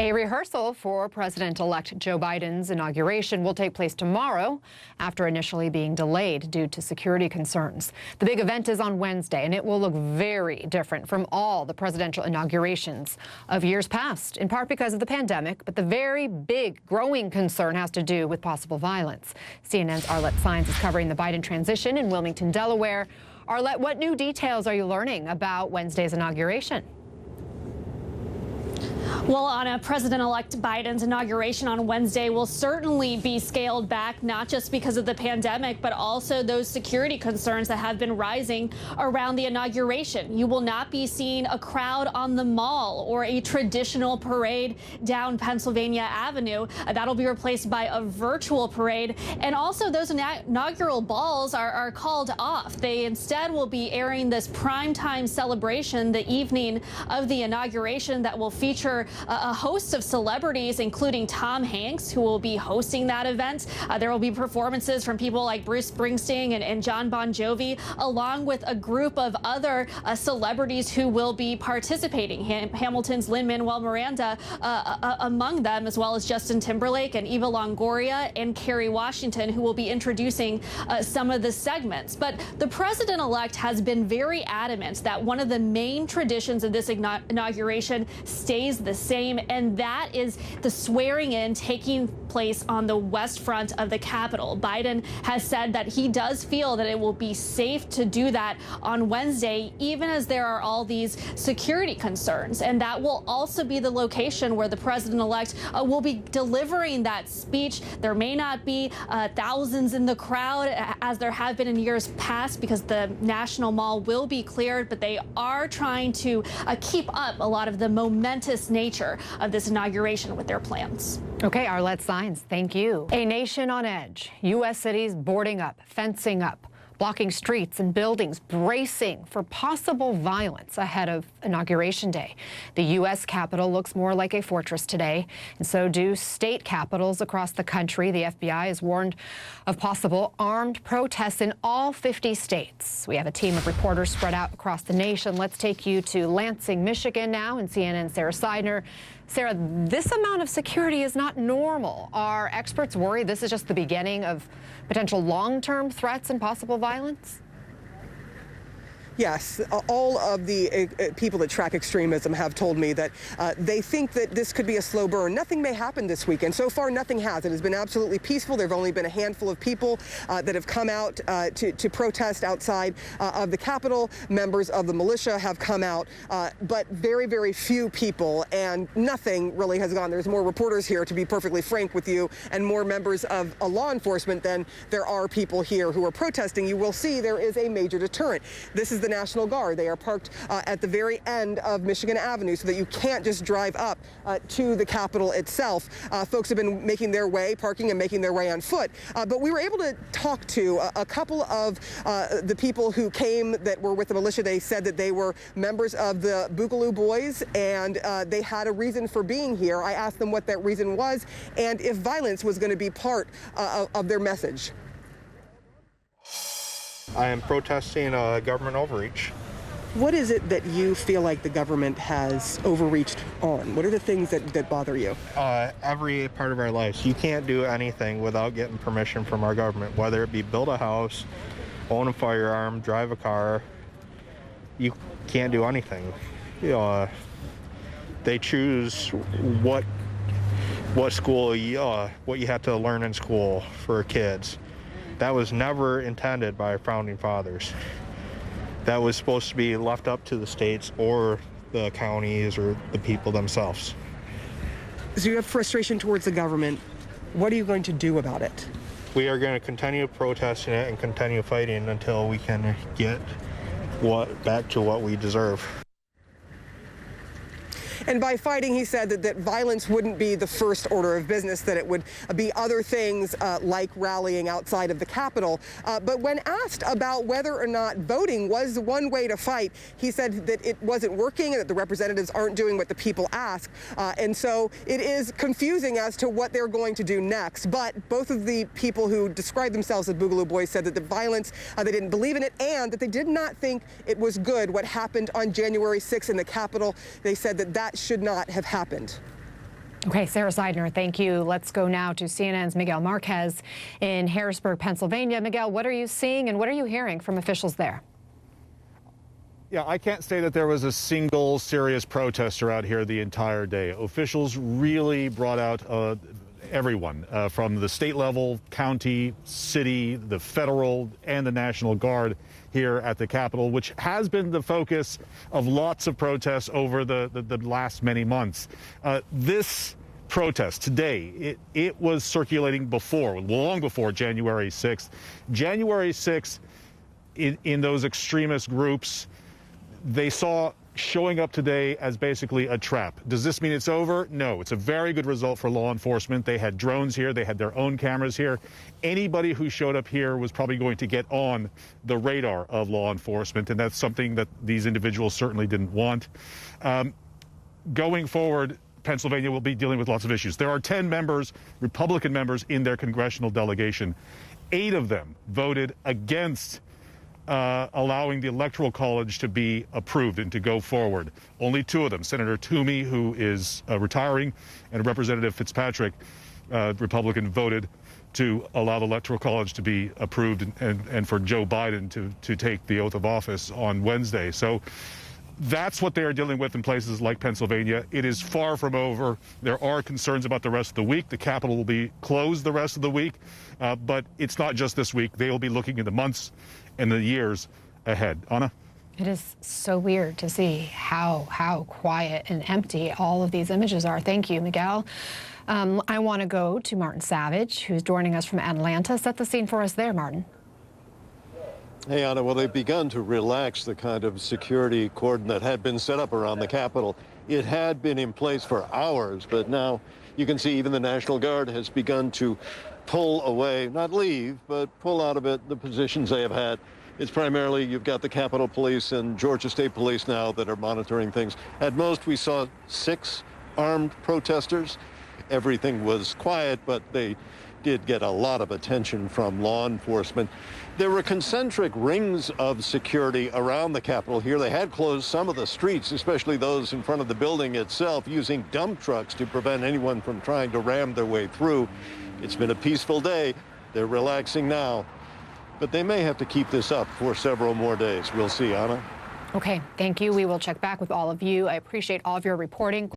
A rehearsal for President-elect Joe Biden's inauguration will take place tomorrow after initially being delayed due to security concerns. The big event is on Wednesday, and it will look very different from all the presidential inaugurations of years past, in part because of the pandemic, but the very big growing concern has to do with possible violence. CNN's Arlette Saenz is covering the Biden transition in Wilmington, Delaware. Arlette, what new details are you learning about Wednesday's inauguration? Well, Anna, President-elect Biden's inauguration on Wednesday will certainly be scaled back, not just because of the pandemic, but also those security concerns that have been rising around the inauguration. You will not be seeing a crowd on the Mall or a traditional parade down Pennsylvania Avenue. That'll be replaced by a virtual parade. And also those inaugural balls are called off. They instead will be airing this primetime celebration the evening of the inauguration that will feature a host of celebrities, including Tom Hanks, who will be hosting that event. There will be performances from people like Bruce Springsteen and John Bon Jovi, along with a group of other celebrities who will be participating. Hamilton's Lin-Manuel Miranda among them, as well as Justin Timberlake and Eva Longoria and Kerry Washington, who will be introducing some of the segments. But the president-elect has been very adamant that one of the main traditions of this inauguration stays the same, and that is the swearing in taking place on the west front of the Capitol. Biden has said that he does feel that it will be safe to do that on Wednesday, even as there are all these security concerns. And that will also be the location where the president-elect will be delivering that speech. There may not be thousands in the crowd as there have been in years past because the National Mall will be cleared, but they are trying to keep up a lot of the momentous nature of this inauguration with their plans. Okay, Arlette Saenz, thank you. A nation on edge. U.S. cities boarding up, fencing up, blocking streets and buildings, bracing for possible violence ahead of Inauguration Day. The U.S. Capitol looks more like a fortress today, and so do state capitals across the country. The FBI has warned of possible armed protests in all 50 states. We have a team of reporters spread out across the nation. Let's take you to Lansing, Michigan now, and CNN's Sarah Seidner. Sarah, this amount of security is not normal. Are experts worried this is just the beginning of potential long-term threats and possible violence? Yes, all of the people that track extremism have told me that they think that this could be a slow burn. Nothing may happen this weekend. So far, nothing has. It has been absolutely peaceful. There have only been a handful of people that have come out to protest outside of the Capitol. Members of the militia have come out, but very, very few people, and nothing really has gone. There's more reporters here, to be perfectly frank with you, and more members of law enforcement than there are people here who are protesting. You will see there is a major deterrent. This is the National Guard. They are parked at the very end of Michigan Avenue so that you can't just drive up to the Capitol itself. Folks have been making their way, parking and making their way on foot. But we were able to talk to a couple of the people who came that were with the militia. They said that they were members of the Boogaloo Boys, and they had a reason for being here. I asked them what that reason was and if violence was going to be part of their message. I am protesting government overreach. What is it that you feel like the government has overreached on? What are the things that bother you? Every part of our lives. You can't do anything without getting permission from our government, whether it be build a house, own a firearm, drive a car. You can't do anything. They choose what school, what you have to learn in school for kids. That was never intended by our founding fathers. That was supposed to be left up to the states or the counties or the people themselves. So you have frustration towards the government. What are you going to do about it? We are going to continue protesting it and continue fighting until we can get back to what we deserve. And by fighting, he said that violence wouldn't be the first order of business, that it would be other things like rallying outside of the Capitol. But when asked about whether or not voting was one way to fight, he said that it wasn't working and that the representatives aren't doing what the people ask. And so it is confusing as to what they're going to do next. But both of the people who described themselves as Boogaloo Boys said that the violence, they didn't believe in it, and that they did not think it was good what happened on January 6th in the Capitol. They said that should not have happened. Okay, Sarah Seidner, thank you. Let's go now to CNN's Miguel Marquez in Harrisburg, Pennsylvania. Miguel, what are you seeing and what are you hearing from officials there? Yeah, I can't say that there was a single serious protester out here the entire day. Officials really brought out everyone from the state level, county, city, the federal, and the National Guard here at the Capitol, which has been the focus of lots of protests over the last many months. This protest today, it was circulating long before January 6th. January 6th, in those extremist groups, they saw showing up today as basically a trap. Does this mean it's over? No, it's a very good result for law enforcement. They had drones here, they had their own cameras here. Anybody who showed up here was probably going to get on the radar of law enforcement, and that's something that these individuals certainly didn't want. Going forward, Pennsylvania will be dealing with lots of issues. There are 10 members, Republican members, in their congressional delegation. 8 of them voted against allowing the Electoral College to be approved and to go forward. Only 2 of them, Senator Toomey, who is retiring, and Representative Fitzpatrick, Republican, voted to allow the Electoral College to be approved and for Joe Biden to take the oath of office on Wednesday. So that's what they are dealing with in places like Pennsylvania. It is far from over. There are concerns about the rest of the week. The Capitol will be closed the rest of the week, but it's not just this week. They will be looking in the months and the years ahead. Anna? It is so weird to see how quiet and empty all of these images are. Thank you, Miguel. I want to go to Martin Savage, who's joining us from Atlanta. Set the scene for us there, Martin. Hey, Anna, well, they've begun to relax the kind of security cordon that had been set up around the Capitol. It had been in place for hours, but now you can see even the National Guard has begun to pull away, not leave, but pull out of it the positions they have had. It's primarily, you've got the Capitol Police and Georgia State Police now that are monitoring things. At most, we saw 6 armed protesters. Everything was quiet, but they did get a lot of attention from law enforcement. There were concentric rings of security around the Capitol here. They had closed some of the streets, especially those in front of the building itself, using dump trucks to prevent anyone from trying to ram their way through. It's been a peaceful day. They're relaxing now, but they may have to keep this up for several more days. We'll see, Anna. Okay, thank you. We will check back with all of you. I appreciate all of your reporting.